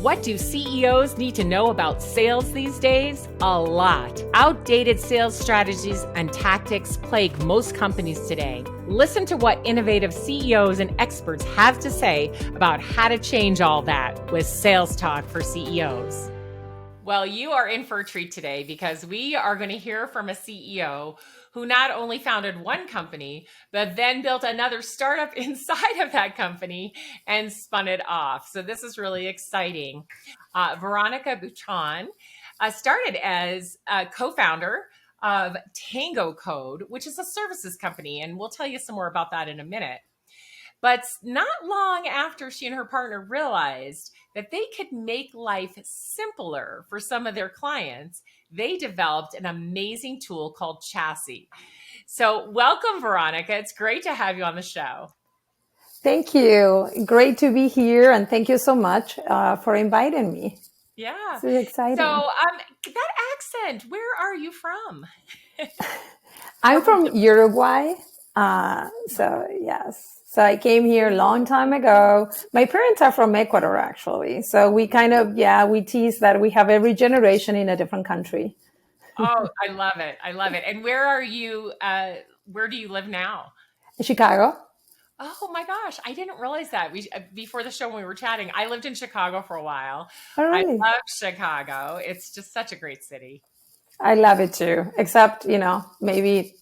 What do CEOs need to know about sales these days? A lot. Outdated sales strategies and tactics plague most companies today. Listen to what innovative CEOs and experts have to say about how to change all that with Sales Talk for CEOs. Well, you are in for a treat today because we are going to hear from a CEO who not only founded one company, but then built another startup inside of that company and spun it off. So this is really exciting. Veronica Buitron started as a co-founder of TangoCode, which is a services company. And we'll tell you some more about that in a minute. But not long after she and her partner realized that they could make life simpler for some of their clients, they developed an amazing tool called Chassis. So welcome, Veronica. It's great to have you on the show. Thank you. Great to be here. And thank you so much for inviting me. Yeah. It's really exciting. So that accent, where are you from? I'm from Uruguay. So yes. So I came here a long time ago. My parents are from Ecuador, actually. So we kind of, we tease that we have every generation in a different country. Oh, I love it. I love it. And where are you? Where do you live now? Chicago. Oh my gosh, I didn't realize that. Before the show when we were chatting, I lived in Chicago for a while. Oh, really? I love Chicago. It's just such a great city. I love it too, except, maybe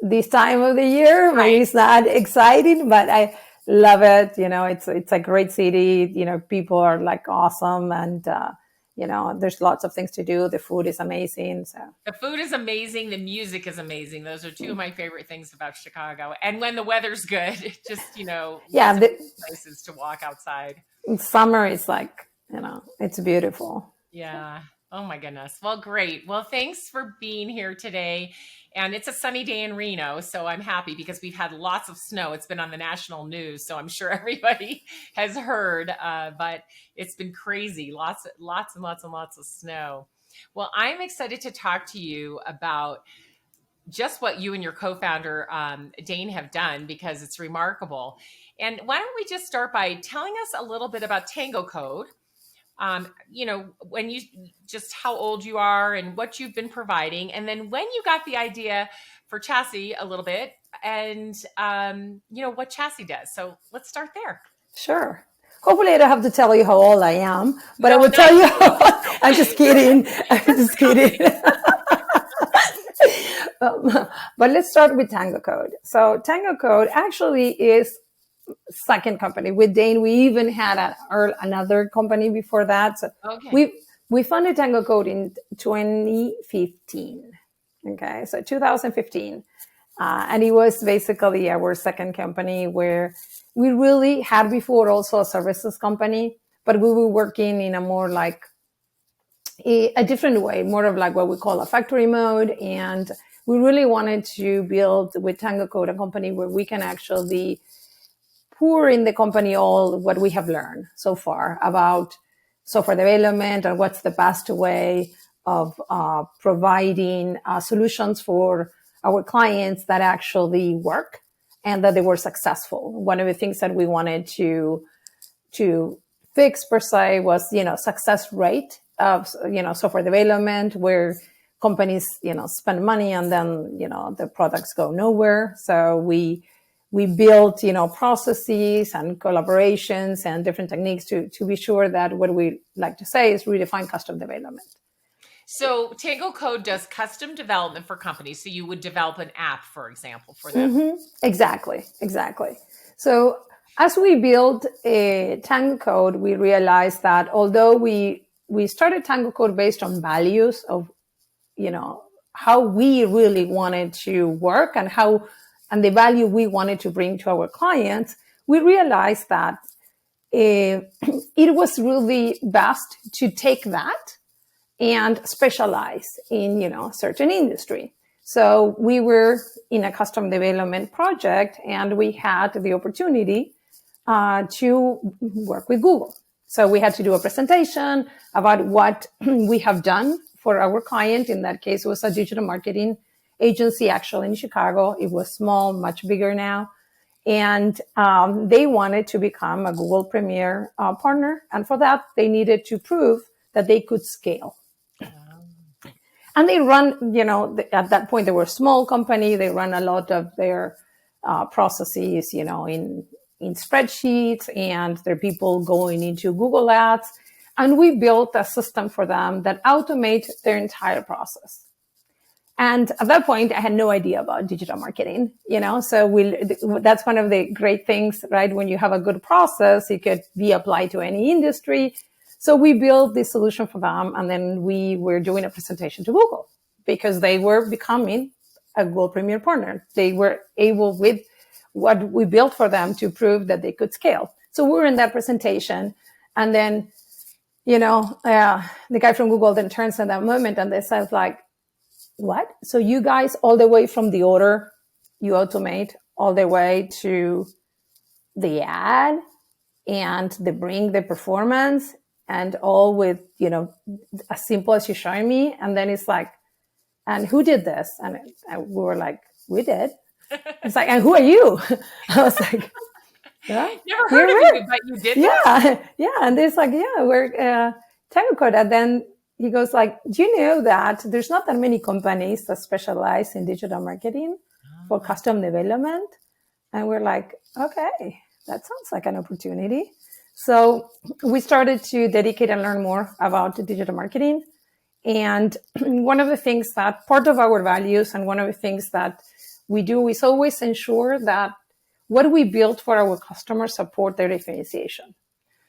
this time of the year, maybe it's not exciting, but I love it. It's a great city. People are like awesome, and there's lots of things to do. The food is amazing. So the food is amazing. The music is amazing. Those are two of my favorite things about Chicago. And when the weather's good, just places to walk outside. Summer is like, it's beautiful. Yeah. Oh my goodness. Well, great. Well, thanks for being here today. And it's a sunny day in Reno, so I'm happy because we've had lots of snow. It's been on the national news, so I'm sure everybody has heard, but it's been crazy. Lots and lots of snow. Well, I'm excited to talk to you about just what you and your co-founder, Dane, have done because it's remarkable. And why don't we just start by telling us a little bit about TangoCode? When you just how old you are and what you've been providing, and then when you got the idea for Chassis a little bit, and what Chassis does. So let's start there. Sure. Hopefully, I don't have to tell you how old I am, but I will tell you. I'm just kidding. But let's start with TangoCode. So TangoCode actually is second company. With Dane, we even had another company before that. So we funded TangoCode in 2015. Okay, so 2015. And it was basically our second company where we really had before also a services company, but we were working in a more like a different way, more of like what we call a factory mode. And we really wanted to build with TangoCode a company where we can actually pour in the company all what we have learned so far about software development and what's the best way of providing solutions for our clients that actually work and that they were successful. One of the things that we wanted to fix per se was, success rate of, software development where companies, spend money and then, the products go nowhere. So we built, processes and collaborations and different techniques to be sure that what we like to say is redefine custom development. So TangoCode does custom development for companies. So you would develop an app, for example, for them. Mm-hmm. Exactly. So as we built TangoCode, we realized that although we started TangoCode based on values of, how we really wanted to work and the value we wanted to bring to our clients, we realized that it was really best to take that and specialize in, certain industry. So we were in a custom development project and we had the opportunity to work with Google. So we had to do a presentation about what we have done for our client. In that case, it was a digital marketing agency actually in Chicago. It was small, much bigger now. And they wanted to become a Google Premier partner. And for that, they needed to prove that they could scale. And they run, at that point, they were a small company. They run a lot of their processes, in spreadsheets, and there are people going into Google Ads. And we built a system for them that automates their entire process. And at that point, I had no idea about digital marketing, so that's one of the great things, right? When you have a good process, it could be applied to any industry. So we built this solution for them, and then we were doing a presentation to Google because they were becoming a Google Premier partner. They were able, with what we built for them, to prove that they could scale. So we were in that presentation, and then, the guy from Google then turns at that moment and they says like, what? So you guys, all the way from the order, you automate all the way to the ad, and they bring the performance, and all with, as simple as you're showing me. And then it's like, and who did this? And we were like, we did. It's like, and who are you? I was like, yeah, never heard of you, but you did. Yeah. And it's like, yeah, we're TangoCode. And then he goes like, do you know that there's not that many companies that specialize in digital marketing for custom development? And we're like, okay, that sounds like an opportunity. So we started to dedicate and learn more about digital marketing. And one of the things that part of our values and one of the things that we do is always ensure that what we build for our customers support their differentiation.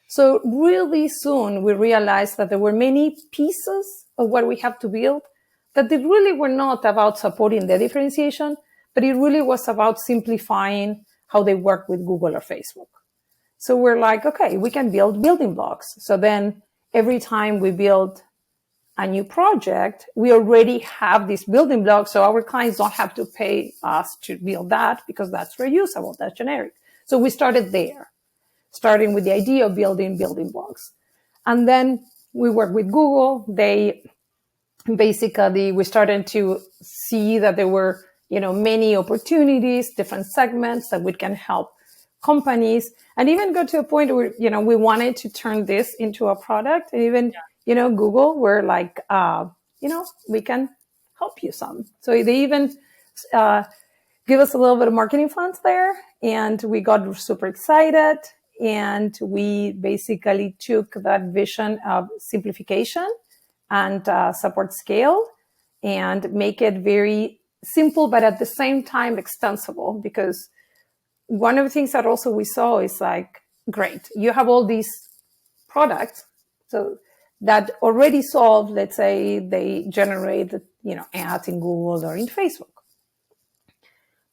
So really soon we realized that there were many pieces of what we have to build that they really were not about supporting the differentiation, but it really was about simplifying how they work with Google or Facebook. So we're like, okay, we can build building blocks. So then every time we build a new project, we already have these building blocks. So our clients don't have to pay us to build that because that's reusable, that's generic. So we started there, starting with the idea of building building blocks. And then we worked with Google. We started to see that there were, many opportunities, different segments that we can help companies, and even go to a point where, we wanted to turn this into a product. And even, Google were like, we can help you some. So they even give us a little bit of marketing funds there, and we got super excited. And we basically took that vision of simplification and support scale and make it very simple, but at the same time extensible. Because one of the things that also we saw is like, great, you have all these products, so that already solve, let's say they generate, ads in Google or in Facebook.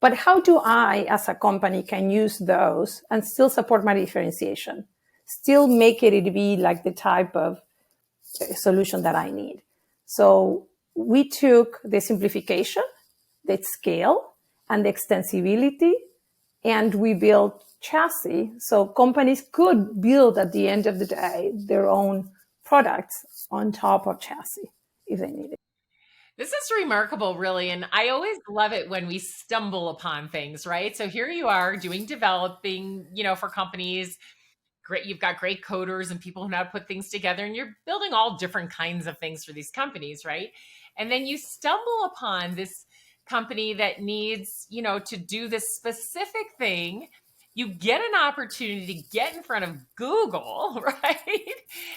But how do I, as a company, can use those and still support my differentiation, still make it be like the type of solution that I need? So we took the simplification, the scale, and the extensibility, and we built chassis so companies could build at the end of the day their own products on top of chassis if they need it. This is remarkable, really. And I always love it when we stumble upon things, right? So here you are doing developing, for companies. Great. You've got great coders and people who know how to put things together, and you're building all different kinds of things for these companies, right? And then you stumble upon this company that needs, to do this specific thing. You get an opportunity to get in front of Google, right?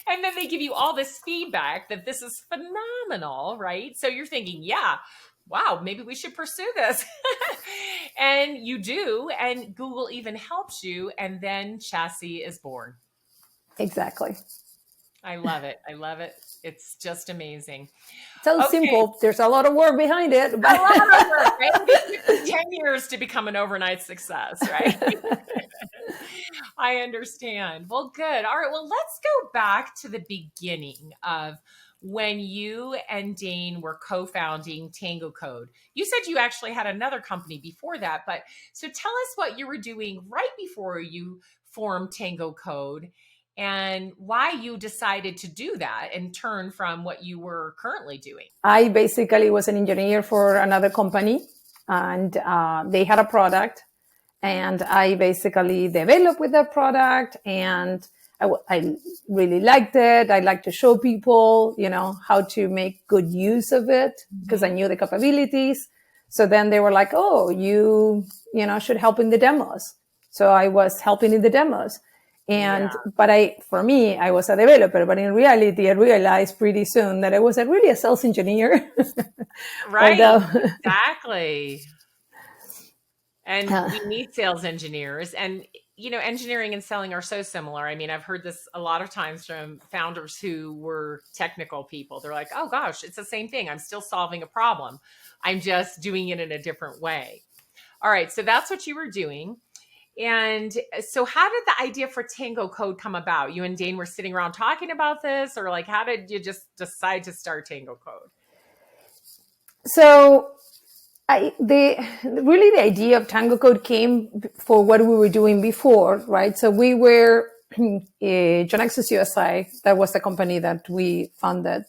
And then they give you all this feedback that this is phenomenal, right? So you're thinking, yeah, wow, maybe we should pursue this. And you do, and Google even helps you, and then Chassis is born. Exactly. I love it. I love it. It's just amazing. So simple. There's a lot of work behind it. But a lot of work, right? It took 10 years to become an overnight success, right? I understand. Well, good. All right. Well, let's go back to the beginning of when you and Dane were co-founding TangoCode. You said you actually had another company before that, but so tell us what you were doing right before you formed TangoCode and why you decided to do that and turn from what you were currently doing. I basically was an engineer for another company, and they had a product, And I basically developed with that product, and I really liked it. I like to show people, how to make good use of it because I knew the capabilities. So then they were like, oh, you should help in the demos. So I was helping in the demos. But for me, I was a developer, but in reality, I realized pretty soon that I was really a sales engineer. Right. Exactly. And we need sales engineers, and engineering and selling are so similar. I mean, I've heard this a lot of times from founders who were technical people. They're like, oh gosh, it's the same thing. I'm still solving a problem. I'm just doing it in a different way. All right. So that's what you were doing. And so how did the idea for TangoCode come about? You and Dane were sitting around talking about this, or like, how did you just decide to start TangoCode? So the idea of TangoCode came for what we were doing before, right? So we were Genexus USA. That was the company that we funded.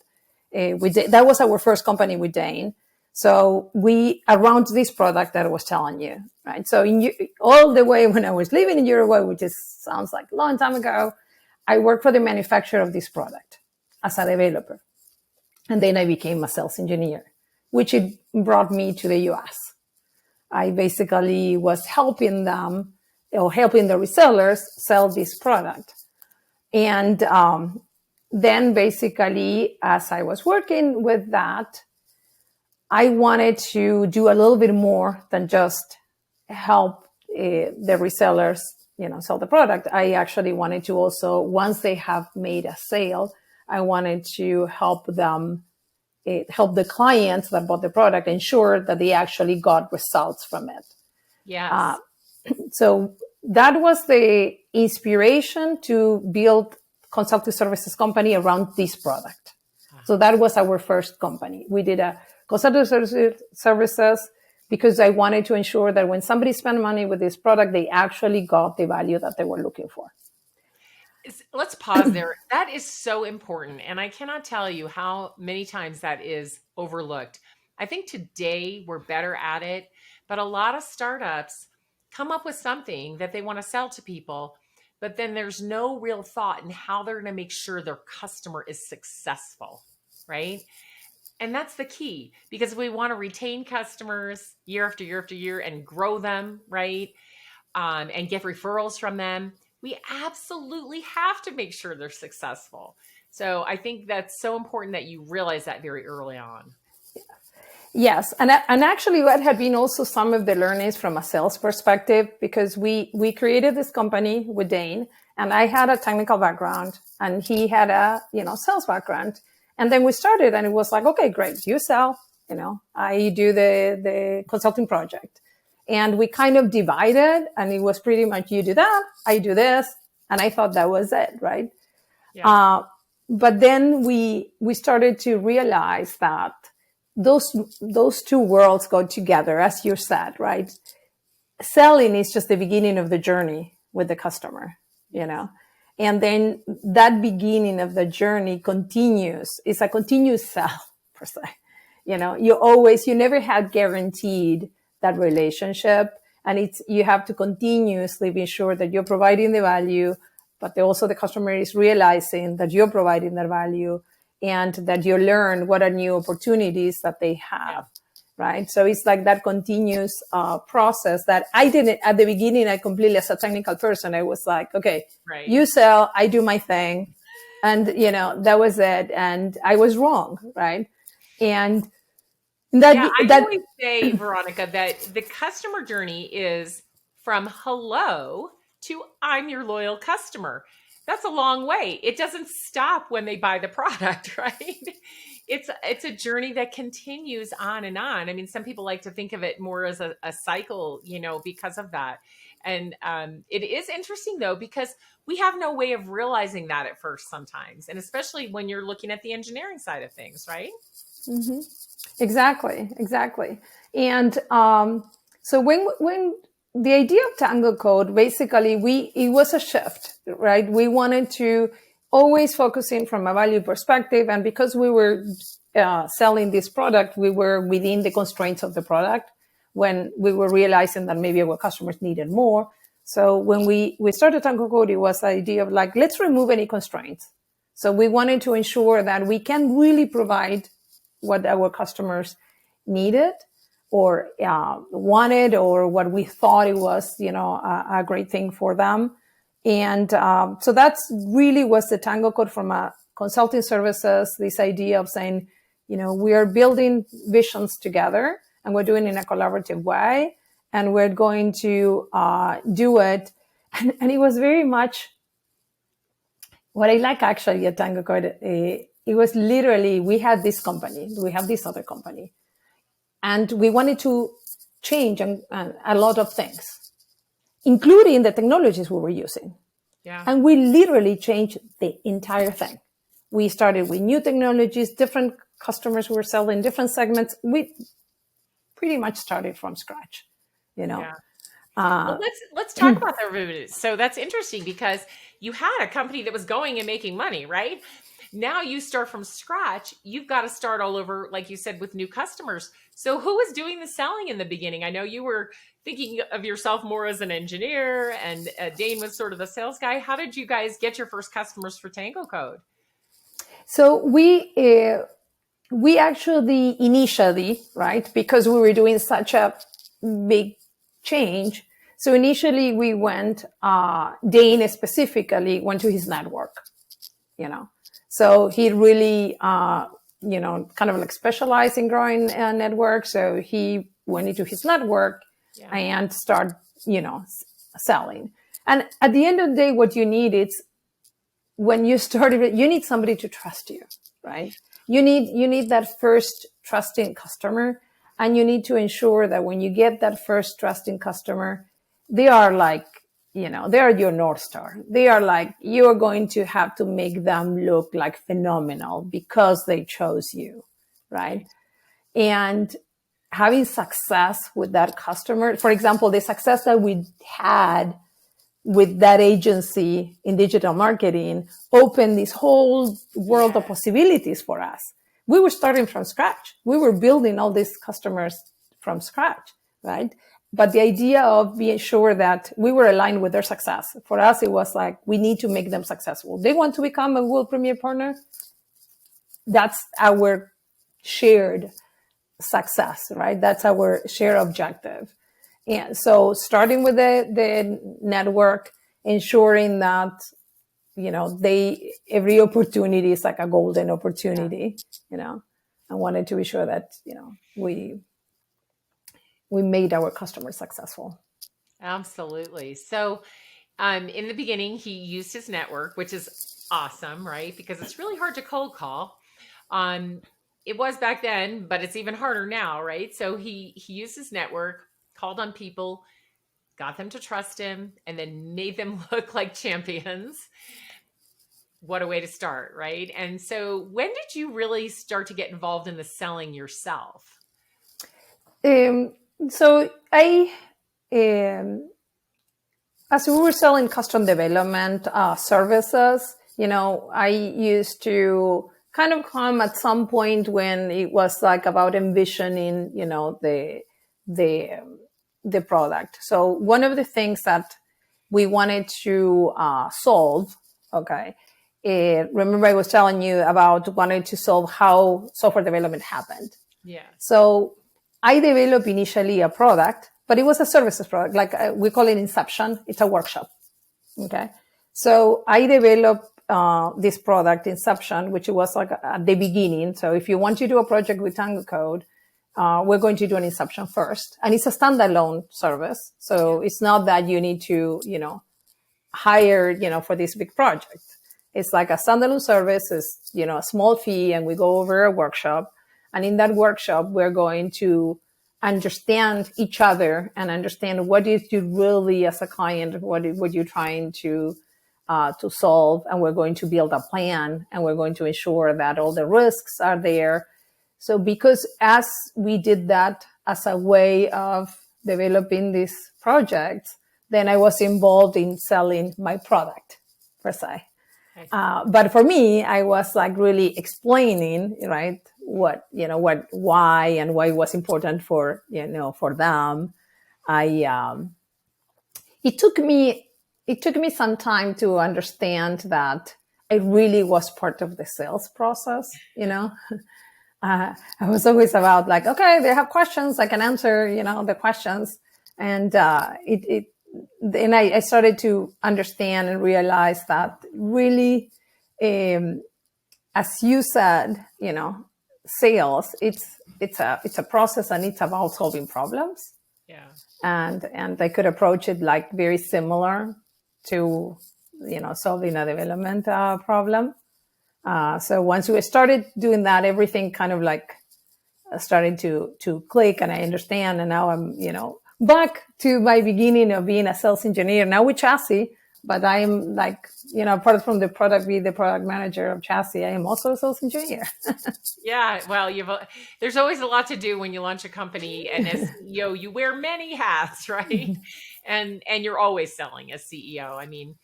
That was our first company with Dane. So we around this product that I was telling you, right? So all the way when I was living in Uruguay, which sounds like a long time ago, I worked for the manufacturer of this product as a developer. And then I became a sales engineer, which it brought me to the US. I basically was helping them or helping the resellers sell this product. And then basically, as I was working with that, I wanted to do a little bit more than just help the resellers, sell the product. I actually wanted to also, once they have made a sale, I wanted to help them, help the clients that bought the product ensure that they actually got results from it. Yes. So that was the inspiration to build consulting services company around this product. So that was our first company. We did a consulting services because I wanted to ensure that when somebody spent money with this product, they actually got the value that they were looking for. Let's pause there. That is so important. And I cannot tell you how many times that is overlooked. I think today we're better at it, but a lot of startups come up with something that they want to sell to people, but then there's no real thought in how they're going to make sure their customer is successful, right? And that's the key, because we want to retain customers year after year after year and grow them, right? And get referrals from them. We absolutely have to make sure they're successful. So I think that's so important that you realize that very early on. Yes. And actually what had been also some of the learnings from a sales perspective, because we created this company with Dane, and I had a technical background and he had a, sales background. And then we started and it was like, okay, great. You sell, I do the consulting project. And we kind of divided, and it was pretty much you do that, I do this. And I thought that was it, right? Yeah. But then we started to realize that those two worlds go together, as you said, right? Selling is just the beginning of the journey with the customer, and then that beginning of the journey continues. It's a continuous sell per se. You never had guaranteed that relationship, and you have to continuously be sure that you're providing the value, but also the customer is realizing that you're providing that value, and that you learn what are new opportunities that they have, right? So it's like that continuous process that I didn't at the beginning. I completely, as a technical person, I was like, okay, right, you sell, I do my thing, and that was it, and I was wrong, right? And I always say, Veronica, that the customer journey is from hello to I'm your loyal customer. That's a long way. It doesn't stop when they buy the product, right? It's a journey that continues on and on. I mean, some people like to think of it more as a cycle, because of that. And it is interesting, though, because we have no way of realizing that at first sometimes, and especially when you're looking at the engineering side of things, right? Mm-hmm. Exactly. And so when the idea of TangoCode, basically, it was a shift, right? We wanted to always focus in from a value perspective. And because we were selling this product, we were within the constraints of the product. when we were realizing that maybe our customers needed more. So when we started TangoCode, it was the idea of like, let's remove any constraints. So we wanted to ensure that we can really provide what our customers needed or wanted, or what we thought it was, a great thing for them. And so that's really was the TangoCode from a consulting services, this idea of saying, we are building visions together and we're doing it in a collaborative way, and we're going to do it. And it was very much what I like actually at TangoCode. It was literally, we had this company, we have this other company, and we wanted to change a lot of things, including the technologies we were using. Yeah. And we literally changed the entire thing. We started with new technologies, different customers who were selling different segments. We pretty much started from scratch, Yeah. Well, let's talk about the derivatives. So that's interesting because you had a company that was going and making money, right? Now you start from scratch. You've got to start all over, like you said, with new customers. So who was doing the selling in the beginning? I know you were thinking of yourself more as an engineer, and Dane was sort of the sales guy. How did you guys get your first customers for TangoCode? So we actually initially, right, because we were doing such a big change. So initially we went, Dane specifically went to his network, So he really, kind of like specialized in growing a network. So he went into his network and started, selling. And at the end of the day, what you need is, when you started, you need somebody to trust you, right? You need that first trusting customer, and you need to ensure that when you get that first trusting customer, they are like, they are your North Star. They are like, you're going to have to make them look like phenomenal because they chose you, right? And having success with that customer, for example, the success that we had with that agency in digital marketing opened this whole world of possibilities for us. We were starting from scratch. We were building all these customers from scratch, right? But the idea of being sure that we were aligned with their success, for us, it was like, we need to make them successful. They want to become a world premier partner. That's our shared success, right? That's our shared objective. And so starting with the network, ensuring that, every opportunity is like a golden opportunity, I wanted to be sure that, we made our customers successful. Absolutely. So in the beginning, he used his network, which is awesome, right? Because it's really hard to cold call. It was back then, but it's even harder now, right? So he used his network, called on people, got them to trust him, and then made them look like champions. What a way to start, right? And so when did you really start to get involved in the selling yourself? So as we were selling custom development services, I used to kind of come at some point when it was like about envisioning, the product. So one of the things that we wanted to solve, remember I was telling you about wanting to solve how software development happened. Yeah. So I developed initially a product, but it was a services product. Like we call it Inception. It's a workshop. Okay. So I developed this product Inception, which was like at the beginning. So if you want to do a project with TangoCode, we're going to do an Inception first. And it's a standalone service. So it's not that you need to, hire, for this big project. It's like a standalone service. It's, a small fee, and we go over a workshop. And in that workshop, we're going to understand each other and understand what is you really as a client, what you're trying to solve. And we're going to build a plan, and we're going to ensure that all the risks are there. So because as we did that as a way of developing this project, then I was involved in selling my product per se. But for me, I was like really explaining, right, why and why it was important for them. It took me some time to understand that I really was part of the sales process. I was always about like, okay, they have questions, I can answer, the questions. And then I started to understand and realize that really, as you said, sales, it's a process, and it's about solving problems. Yeah. And I could approach it like very similar to, solving a development problem. So once we started doing that, everything kind of like started to click, and I understand. And now I'm, back to my beginning of being a sales engineer, now with Chassis, but I'm like, apart from the product manager of Chassis, I am also a sales engineer. Yeah. Well, there's always a lot to do when you launch a company, and as CEO, you wear many hats, right? And you're always selling as CEO. I mean,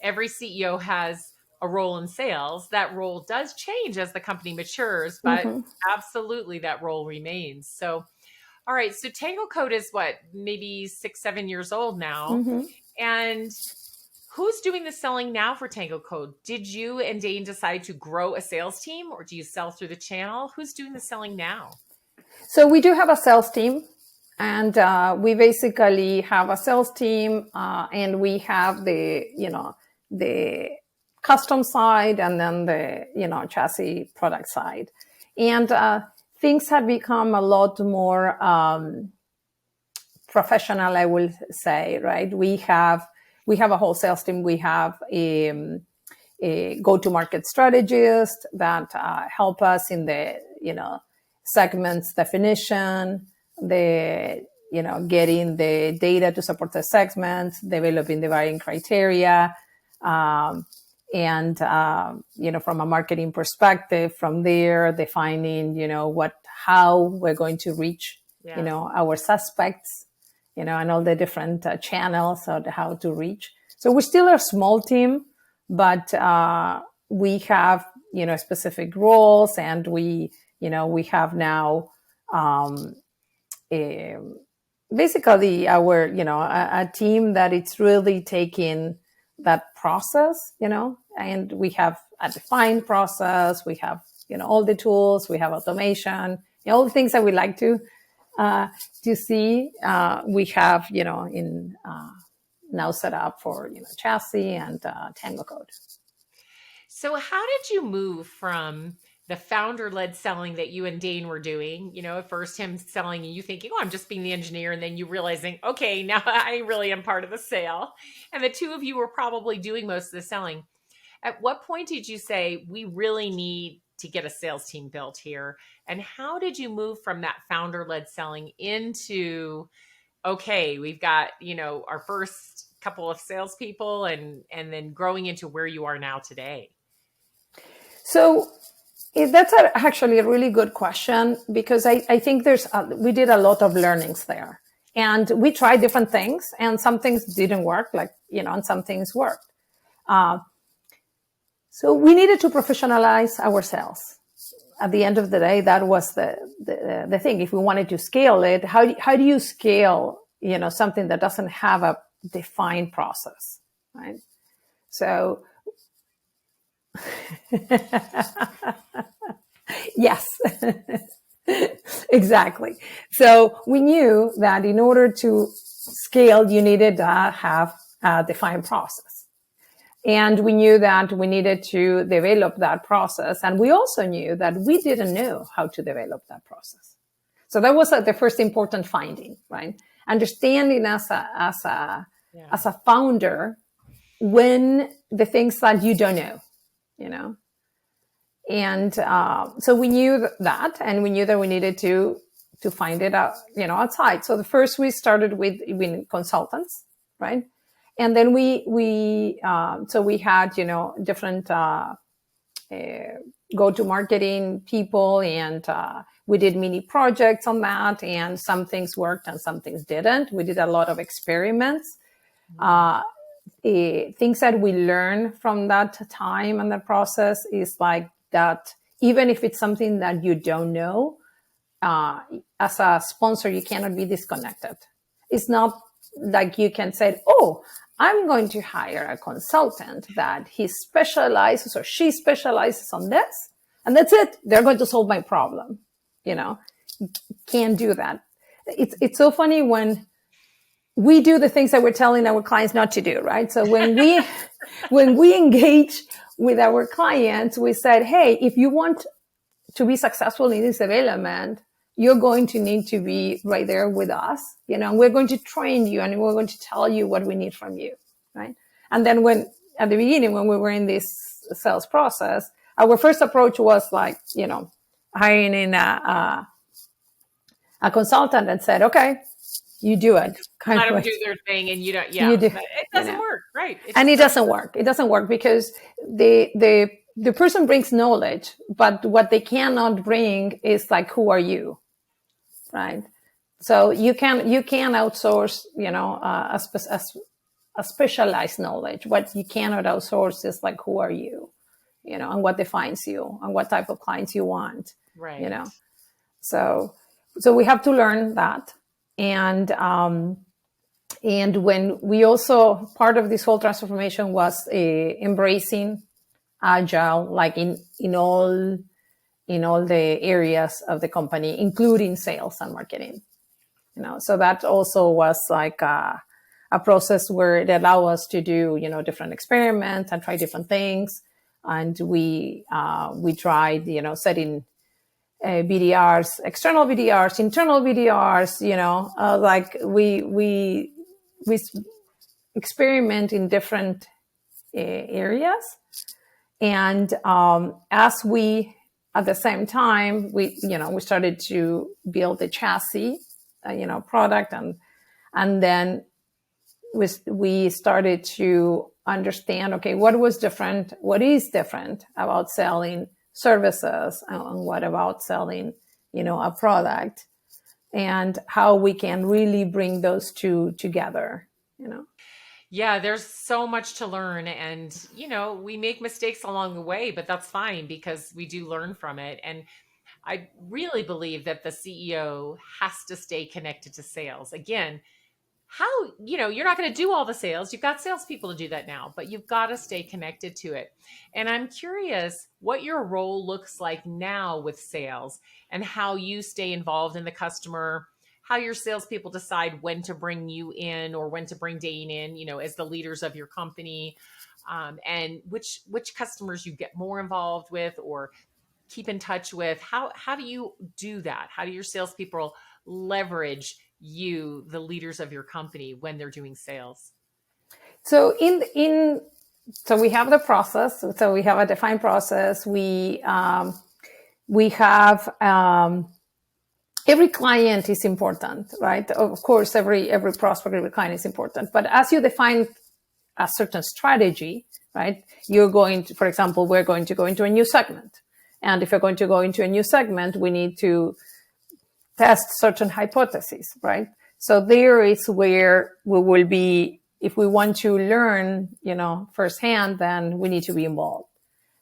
every CEO has a role in sales. That role does change as the company matures, but absolutely that role remains. So, all right. So TangoCode is what, maybe 6-7 years old now. And who's doing the selling now for TangoCode? Did you and Dane decide to grow a sales team, or do you sell through the channel? Who's doing the selling now? So we do have a sales team, and we basically have a sales team, and we have the custom side, and then the, Chassis product side. And things have become a lot more professional, I will say, right? We have a whole sales team. We have a go-to-market strategist that help us in the, segments definition, the, getting the data to support the segments, developing the varying criteria, and from a marketing perspective, from there, defining, how we're going to reach, our suspects, and all the different channels of how to reach. So we're still a small team, but we have, specific roles, and we have now basically our, a team that it's really taking that process, and we have a defined process. We have, all the tools, we have automation, all the things that we like to see. We have, in now set up for, Chassis and TangoCode. So how did you move from the founder-led selling that you and Dane were doing, at first him selling and you thinking, oh, I'm just being the engineer, and then you realizing, okay, now I really am part of the sale, and the two of you were probably doing most of the selling. At what point did you say, we really need to get a sales team built here? And how did you move from that founder-led selling into, okay, we've got, our first couple of salespeople, and then growing into where you are now today? So that's actually a really good question, because I think we did a lot of learnings there, and we tried different things, and some things didn't work, like, and some things worked. So we needed to professionalize ourselves. At the end of the day, that was the thing. If we wanted to scale it, how do you scale, something that doesn't have a defined process, right? So yes, exactly. So we knew that in order to scale, you needed to have a defined process. And we knew that we needed to develop that process. And we also knew that we didn't know how to develop that process. So that was the first important finding, right? Understanding as a founder, when the things that you don't know, And so we knew that, and we knew that we needed to find it out, outside. So the first we started with consultants, right? And then we had, different go-to-marketing people, and we did mini projects on that, and some things worked and some things didn't. We did a lot of experiments. Things that we learned from that time and the process is like that even if it's something that you don't know, as a sponsor, you cannot be disconnected. It's not like you can say, oh, I'm going to hire a consultant that he specializes or she specializes on this, and that's it. They're going to solve my problem. Can't do that. It's so funny when we do the things that we're telling our clients not to do, right? So when we engage with our clients, we said, hey, if you want to be successful in this development, you're going to need to be right there with us, and we're going to train you and we're going to tell you what we need from you, right? And then at the beginning, when we were in this sales process, our first approach was like, hiring in a consultant and said, okay, you do it. Let them do their thing and you don't, yeah. It doesn't work, right? It doesn't work. It doesn't work because the person brings knowledge, but what they cannot bring is like, who are you? Right. So you can outsource, a specialized knowledge. What you cannot outsource is like, who are you, and what defines you and what type of clients you want, right. So we have to learn that. And when we also, part of this whole transformation was embracing Agile, like in all the areas of the company, including sales and marketing. So that also was like a process where it allowed us to do, different experiments and try different things. And we tried, setting BDRs, external BDRs, internal BDRs, like we experiment in different areas. And as we, at the same time, we started to build a chassis, product, and then we started to understand, okay, what is different about selling services and what about selling, a product, and how we can really bring those two together, Yeah, there's so much to learn, and we make mistakes along the way, but that's fine because we do learn from it. And I really believe that the CEO has to stay connected to sales. Again, you're not going to do all the sales. You've got salespeople to do that now, but you've got to stay connected to it. And I'm curious what your role looks like now with sales and how you stay involved in the customer, how your salespeople decide when to bring you in or when to bring Dane in, as the leaders of your company, and which customers you get more involved with or keep in touch with. How do you do that? How do your salespeople leverage you, the leaders of your company, when they're doing sales? So so we have the process. So we have a defined process. We have every client is important, right? Of course, every prospect, every client is important. But as you define a certain strategy, right? You're going to, for example, we're going to go into a new segment. And if we're going to go into a new segment, we need to test certain hypotheses, right? So there is where we will be, if we want to learn, firsthand, then we need to be involved.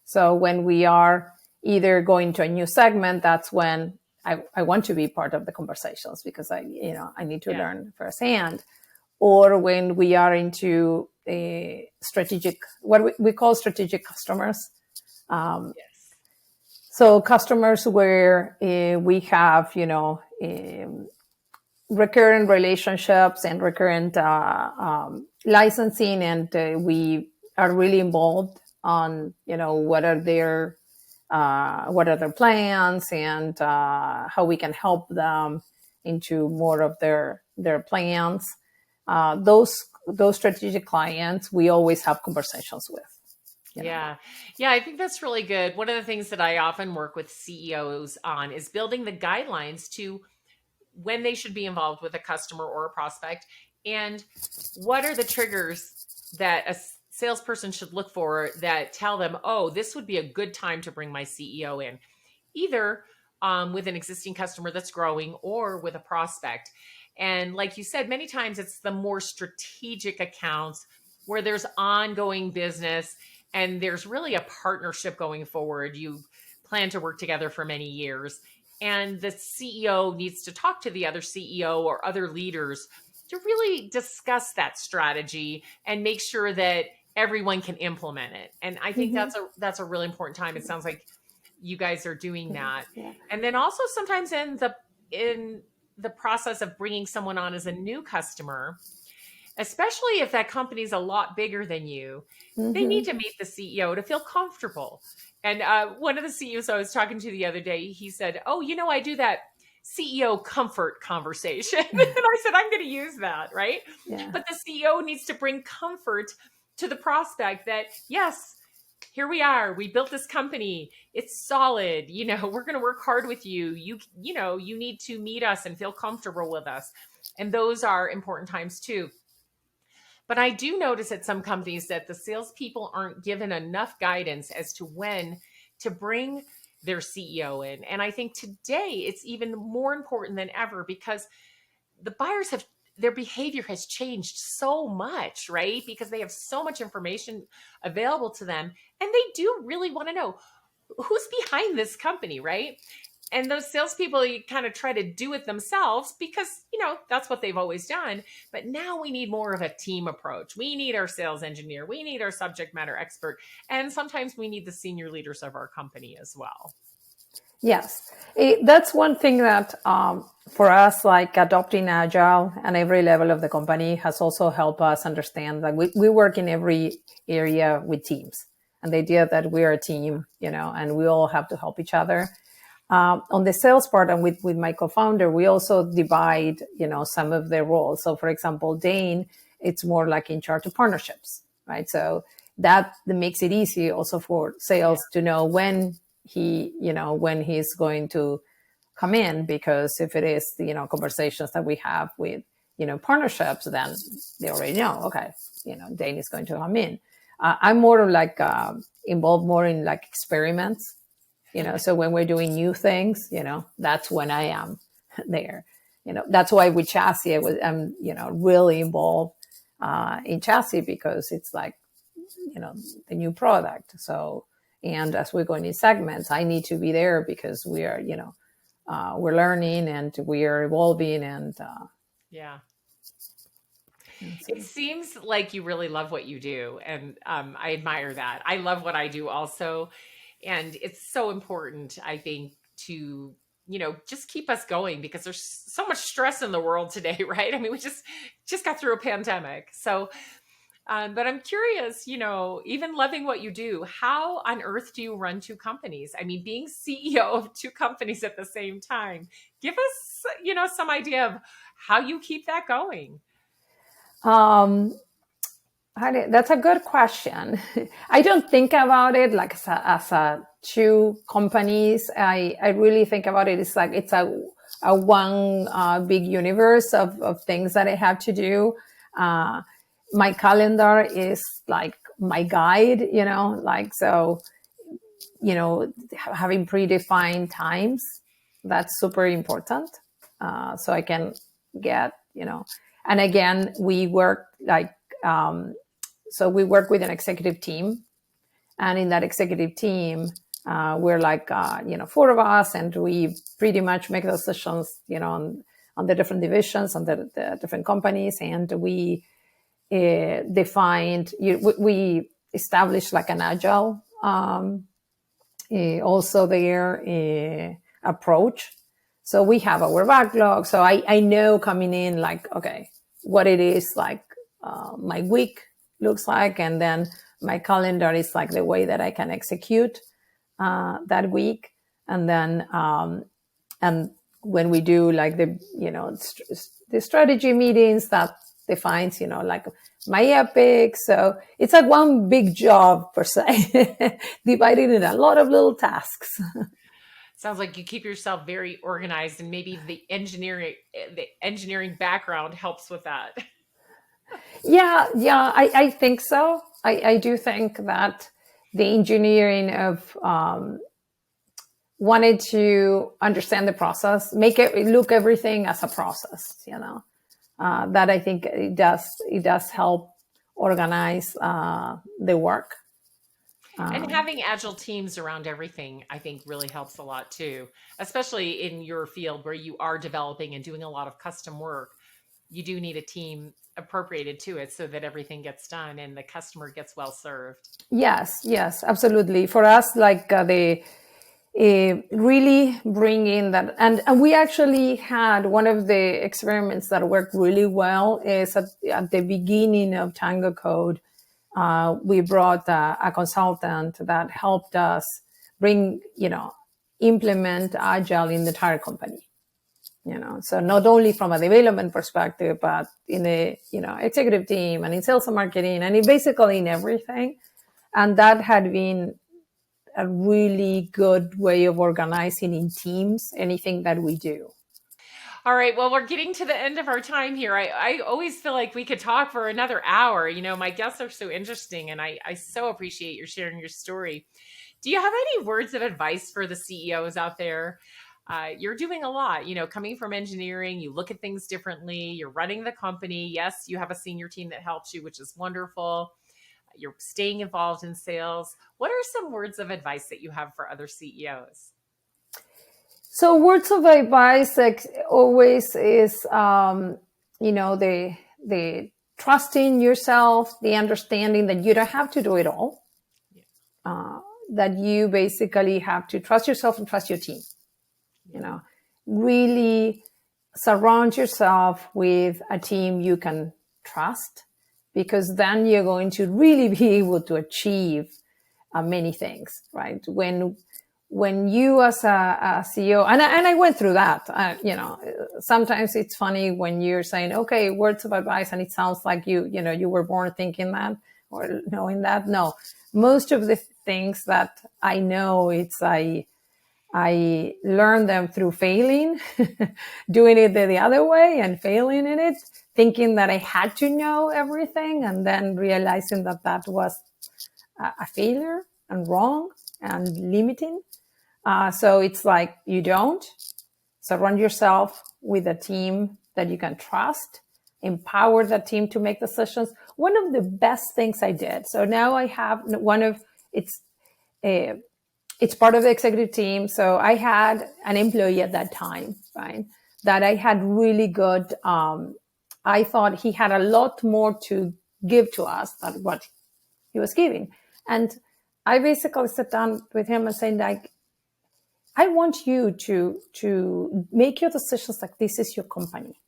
So when we are either going to a new segment, that's when I want to be part of the conversations because I need to learn firsthand. Or when we are into a strategic, what we call strategic customers. Yes. So customers where we have, recurrent relationships and recurrent licensing, and we are really involved on, what are their plans and how we can help them into more of their plans. Those strategic clients, we always have conversations with. Yeah. I think that's really good. One of the things that I often work with CEOs on is building the guidelines to when they should be involved with a customer or a prospect, and what are the triggers that a salesperson should look for that tell them, oh, this would be a good time to bring my CEO in, either with an existing customer that's growing or with a prospect. And like you said, many times it's the more strategic accounts where there's ongoing business and there's really a partnership going forward. You plan to work together for many years. And the CEO needs to talk to the other CEO or other leaders to really discuss that strategy and make sure that everyone can implement it. And I think that's a really important time. It sounds like you guys are doing that. Yeah. And then also sometimes in the process of bringing someone on as a new customer, especially if that company's a lot bigger than you, they need to meet the CEO to feel comfortable. And one of the CEOs I was talking to the other day, he said, "Oh, I do that CEO comfort conversation." And I said, "I'm going to use that, right?" Yeah. But the CEO needs to bring comfort to the prospect that, yes, here we are. We built this company. It's solid. We're going to work hard with you. You need to meet us and feel comfortable with us. And those are important times too. But I do notice at some companies that the salespeople aren't given enough guidance as to when to bring their CEO in. And I think today it's even more important than ever because the buyers their behavior has changed so much, right? Because they have so much information available to them. And they do really want to know who's behind this company, right? And those salespeople, you kind of try to do it themselves because, that's what they've always done. But now we need more of a team approach. We need our sales engineer. We need our subject matter expert. And sometimes we need the senior leaders of our company as well. Yes. That's one thing that for us, like adopting Agile and every level of the company has also helped us understand that we work in every area with teams. And the idea that we are a team, and we all have to help each other. On the sales part and with my co-founder, we also divide, some of the roles. So for example, Dane, it's more like in charge of partnerships, right? So that makes it easy also for sales to know when he's going to come in, because if it is, conversations that we have with, partnerships, then they already know, okay, Dane is going to come in. I'm more like, involved more in like experiments. So when we're doing new things, that's when I am there. That's why with Chassis, I'm really involved in Chassis because it's like, the new product. So, and as we're going in segments, I need to be there because we are, we're learning and we are evolving and. Yeah. It seems like you really love what you do. And I admire that. I love what I do also. And it's so important, I think, to, just keep us going because there's so much stress in the world today, right? I mean, we just got through a pandemic. So, but I'm curious, even loving what you do, how on earth do you run two companies? I mean, being CEO of two companies at the same time, give us, some idea of how you keep that going. That's a good question. I don't think about it like as a two companies. I really think about it. It's like it's a one big universe of things that I have to do. My calendar is like my guide, so, having predefined times, that's super important. So I can get, and again, we work like, so we work with an executive team, and in that executive team, we're like, 4 of us, and we pretty much make those decisions, on the different divisions, on the different companies. And we we established like an Agile, also their approach. So we have our backlog. So I know coming in like, okay, what it is like, my week looks like, and then my calendar is like the way that I can execute that week. And then and when we do like the strategy meetings, that defines like my epic. So it's like one big job per se, divided in a lot of little tasks. Sounds like you keep yourself very organized, and maybe the engineering background helps with that. Yeah, I think so. I do think that the engineering of wanted to understand the process, make it look everything as a process, that I think it does help organize the work. And having agile teams around everything, I think really helps a lot too, especially in your field where you are developing and doing a lot of custom work. You do need a team appropriated to it so that everything gets done and the customer gets well served. Yes, absolutely. For us, like the really bring in that, and we actually had one of the experiments that worked really well is at the beginning of TangoCode. We brought a consultant that helped us bring, implement Agile in the entire company. So not only from a development perspective, but in the, executive team and in sales and marketing and basically in everything. And that had been a really good way of organizing in teams anything that we do. All right. Well, we're getting to the end of our time here. I always feel like we could talk for another hour. My guests are so interesting, and I so appreciate your sharing your story. Do you have any words of advice for the CEOs out there? You're doing a lot, coming from engineering, you look at things differently, you're running the company. Yes, you have a senior team that helps you, which is wonderful. You're staying involved in sales. What are some words of advice that you have for other CEOs? So words of advice always is, the trusting yourself, the understanding that you don't have to do it all. That you basically have to trust yourself and trust your team. Really surround yourself with a team you can trust, because then you're going to really be able to achieve many things, right? When you as a CEO, and I went through that, sometimes it's funny when you're saying, okay, words of advice, and it sounds like you were born thinking that or knowing that. No, most of the things that I know, I learned them through failing, doing it the other way and failing in it, thinking that I had to know everything, and then realizing that was a failure and wrong and limiting. So it's like you don't surround yourself with a team that you can trust, empower that team to make decisions. One of the best things I did. So now I have it's part of the executive team. So I had an employee at that time, right, that I had really good, I thought he had a lot more to give to us than what he was giving. And I basically sat down with him and said, like, I want you to make your decisions like this is your company.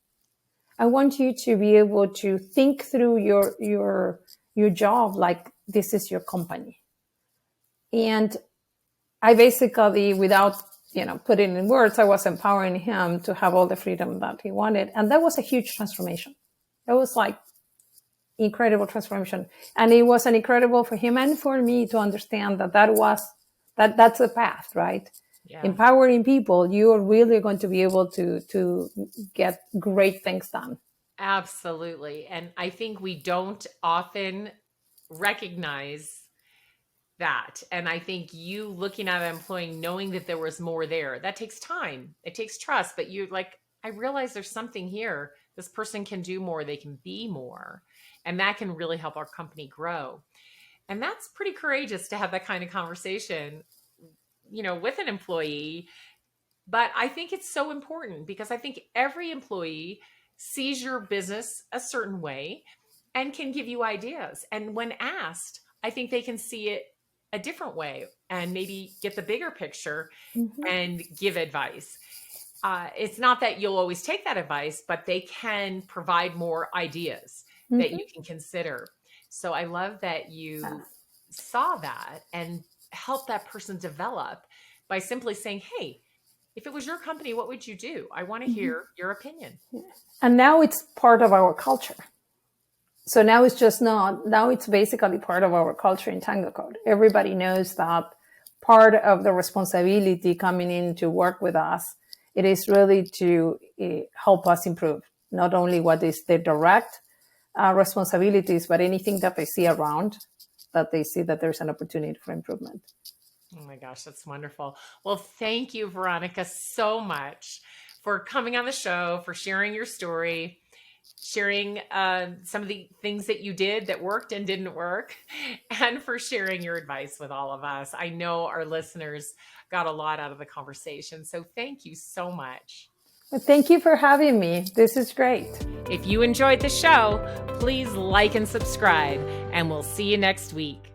I want you to be able to think through your job like this is your company. And I basically, without putting in words, I was empowering him to have all the freedom that he wanted, and that was a huge transformation. That was like incredible transformation, and it was an incredible for him and for me to understand that's the path, right? Yeah. Empowering people, you are really going to be able to get great things done. Absolutely. And I think we don't often recognize that. And I think you looking at an employee, knowing that there was more there, that takes time. It takes trust. But you're like, I realize there's something here. This person can do more. They can be more. And that can really help our company grow. And that's pretty courageous to have that kind of conversation with an employee. But I think it's so important because I think every employee sees your business a certain way and can give you ideas. And when asked, I think they can see it a different way and maybe get the bigger picture and give advice. It's not that you'll always take that advice, but they can provide more ideas that you can consider. So I love that you saw that and help that person develop by simply saying, hey, if it was your company, what would you do? I want to hear your opinion. And now it's part of our culture. So now it's basically part of our culture in TangoCode. Everybody knows that part of the responsibility coming in to work with us, it is really to help us improve, not only what is the direct responsibilities, but anything that they see around, that they see that there's an opportunity for improvement. Oh my gosh, that's wonderful. Well, thank you, Veronica, so much for coming on the show, for sharing your story. sharing some of the things that you did that worked and didn't work, and for sharing your advice with all of us. I know our listeners got a lot out of the conversation. So thank you so much. Well, thank you for having me. This is great. If you enjoyed the show, please like and subscribe, and we'll see you next week.